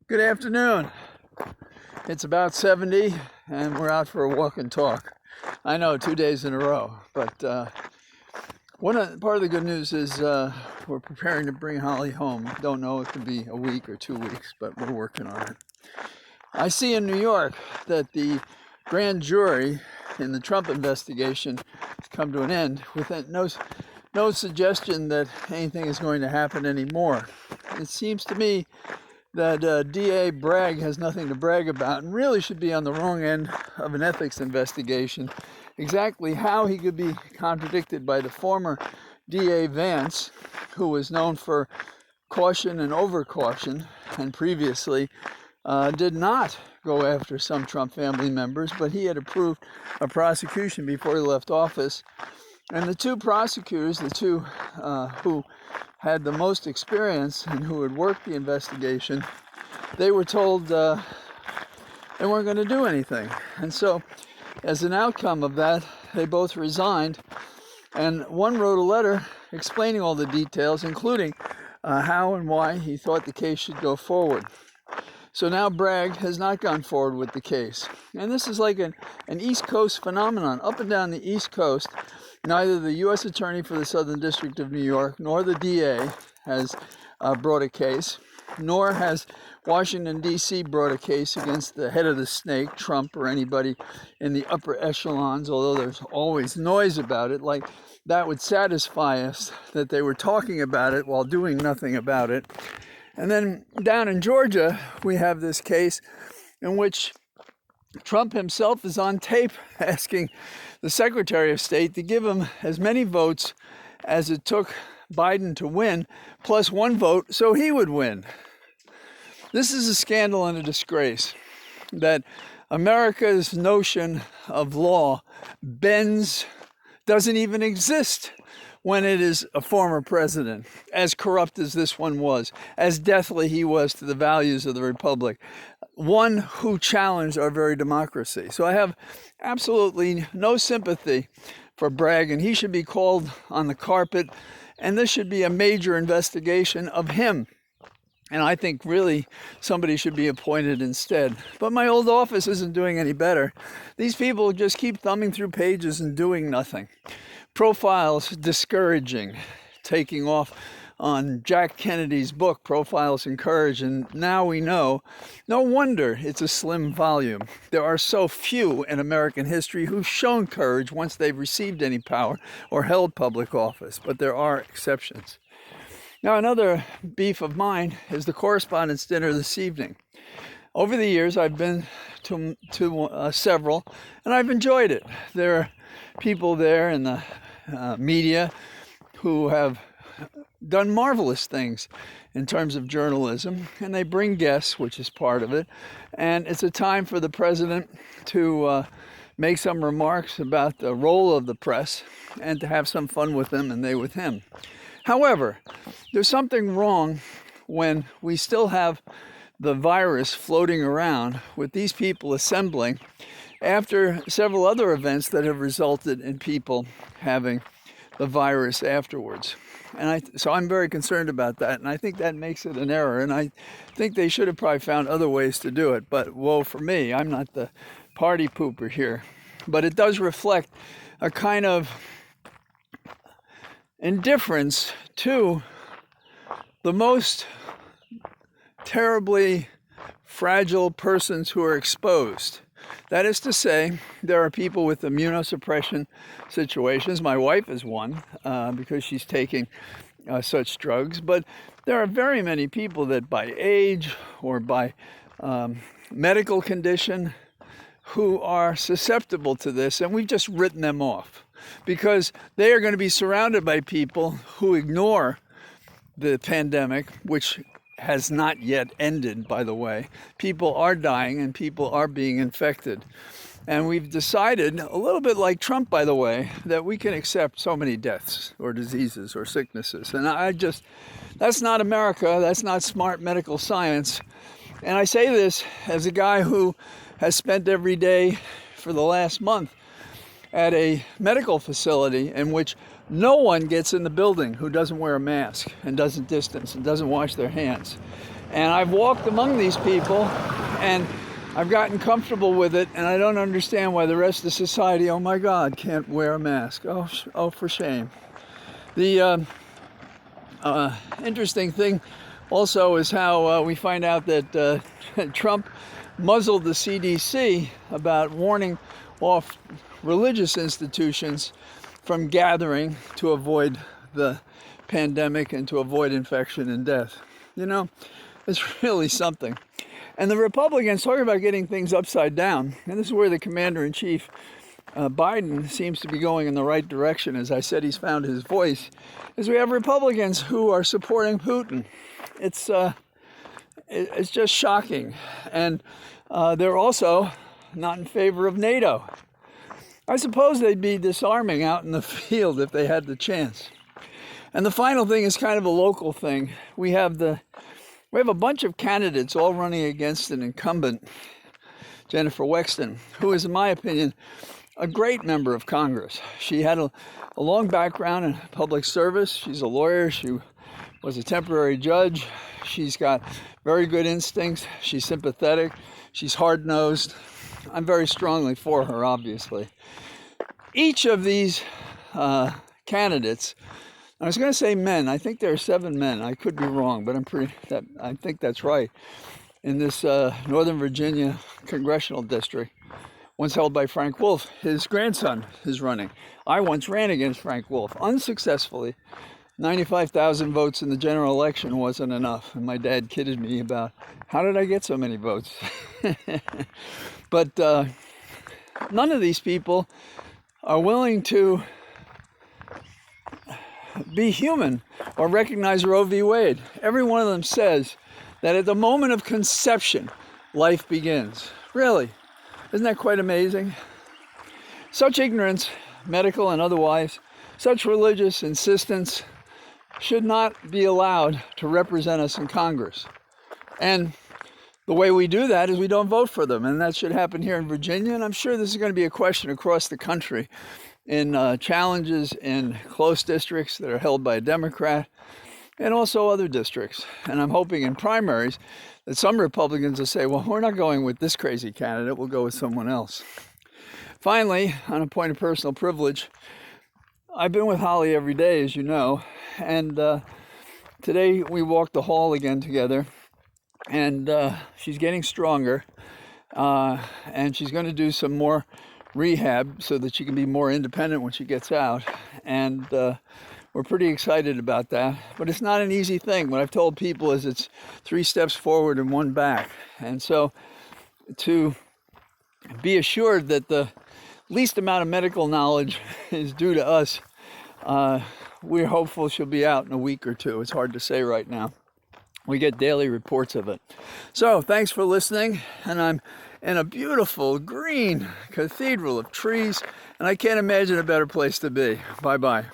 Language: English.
Good afternoon. It's about 70 and we're out for a walk and talk. I know 2 days in a row, but part of the good news is we're preparing to bring Holly home. Don't know if it could be a week or 2 weeks, but we're working on it. I see in New York that the grand jury in the Trump investigation has come to an end with no suggestion that anything is going to happen anymore. It seems to me that DA Bragg has nothing to brag about and really should be on the wrong end of an ethics investigation. Exactly how he could be contradicted by the former DA Vance, who was known for caution and overcaution, and previously did not go after some Trump family members, but he had approved a prosecution before he left office. And the two prosecutors, the two who had the most experience and who had worked the investigation, they were told they weren't going to do anything. And so, as an outcome of that, they both resigned. And one wrote a letter explaining all the details, including how and why he thought the case should go forward. So now Bragg has not gone forward with the case. And this is like an East Coast phenomenon. Up and down the East Coast, neither the U.S. Attorney for the Southern District of New York nor the DA has brought a case, nor has Washington, D.C. brought a case against the head of the snake, Trump, or anybody in the upper echelons, although there's always noise about it, like that would satisfy us that they were talking about it while doing nothing about it. And then down in Georgia, we have this case in which Trump himself is on tape asking the Secretary of State to give him as many votes as it took Biden to win, plus one vote, so he would win. This is a scandal and a disgrace that America's notion of law doesn't even exist when it is a former president, as corrupt as this one was, as deathly he was to the values of the republic, one who challenged our very democracy. So I have absolutely no sympathy for Bragg, and he should be called on the carpet, and this should be a major investigation of him. And I think really somebody should be appointed instead. But my old office isn't doing any better. These people just keep thumbing through pages and doing nothing. Profiles discouraging, taking off on Jack Kennedy's book, Profiles in Courage, and now we know, no wonder it's a slim volume. There are so few in American history who've shown courage once they've received any power or held public office, but there are exceptions. Now, another beef of mine is the Correspondents' Dinner this evening. Over the years, I've been to several, and I've enjoyed it. There are people there in the media who have done marvelous things in terms of journalism, and they bring guests, which is part of it. And it's a time for the president to make some remarks about the role of the press and to have some fun with them and they with him. However, there's something wrong when we still have the virus floating around with these people assembling after several other events that have resulted in people having the virus afterwards. And so I'm very concerned about that, and I think that makes it an error, and I think they should have probably found other ways to do it, but woe for me, I'm not the party pooper here. But it does reflect a kind of indifference to the most terribly fragile persons who are exposed. That is to say, there are people with immunosuppression situations. My wife is one because she's taking such drugs. But there are very many people that by age or by medical condition who are susceptible to this, and we've just written them off because they are going to be surrounded by people who ignore the pandemic, which has not yet ended, by the way. People are dying and people are being infected. And we've decided, a little bit like Trump, by the way, that we can accept so many deaths or diseases or sicknesses. And that's not America. That's not smart medical science. And I say this as a guy who has spent every day for the last month at a medical facility in which no one gets in the building who doesn't wear a mask and doesn't distance and doesn't wash their hands. And I've walked among these people, and I've gotten comfortable with it, and I don't understand why the rest of society, oh my God, can't wear a mask. Oh, for shame. The interesting thing also is how we find out that Trump muzzled the CDC about warning off religious institutions from gathering to avoid the pandemic and to avoid infection and death. You know, it's really something. And the Republicans talking about getting things upside down, and this is where the commander-in-chief, Biden, seems to be going in the right direction. As I said, he's found his voice, is we have Republicans who are supporting Putin. It's just shocking. And they're also not in favor of NATO. I suppose they'd be disarming out in the field if they had the chance. And the final thing is kind of a local thing. We have a bunch of candidates all running against an incumbent, Jennifer Wexton, who is, in my opinion, a great member of Congress. She had a long background in public service. She's a lawyer. She was a temporary judge. She's got very good instincts. She's sympathetic. She's hard-nosed. I'm very strongly for her, obviously. Each of these candidates, I was going to say men. I think there are 7 men. I could be wrong, but I think that's right. In this Northern Virginia congressional district, once held by Frank Wolf, his grandson is running. I once ran against Frank Wolf unsuccessfully. 95,000 votes in the general election wasn't enough, and my dad kidded me about how did I get so many votes. But none of these people are willing to be human or recognize Roe v. Wade. Every one of them says that at the moment of conception, life begins. Really? Isn't that quite amazing? Such ignorance, medical and otherwise, such religious insistence should not be allowed to represent us in Congress. And the way we do that is we don't vote for them. And that should happen here in Virginia. And I'm sure this is going to be a question across the country in challenges in close districts that are held by a Democrat and also other districts. And I'm hoping in primaries that some Republicans will say, well, we're not going with this crazy candidate. We'll go with someone else. Finally, on a point of personal privilege, I've been with Holly every day, as you know. And today we walked the hall again together. And she's getting stronger. And she's going to do some more rehab so that she can be more independent when she gets out. And we're pretty excited about that. But it's not an easy thing. What I've told people is it's 3 steps forward and 1 back. And so to be assured that the least amount of medical knowledge is due to us, we're hopeful she'll be out in a week or 2. It's hard to say right now. We get daily reports of it. So thanks for listening. And I'm in a beautiful green cathedral of trees. And I can't imagine a better place to be. Bye-bye.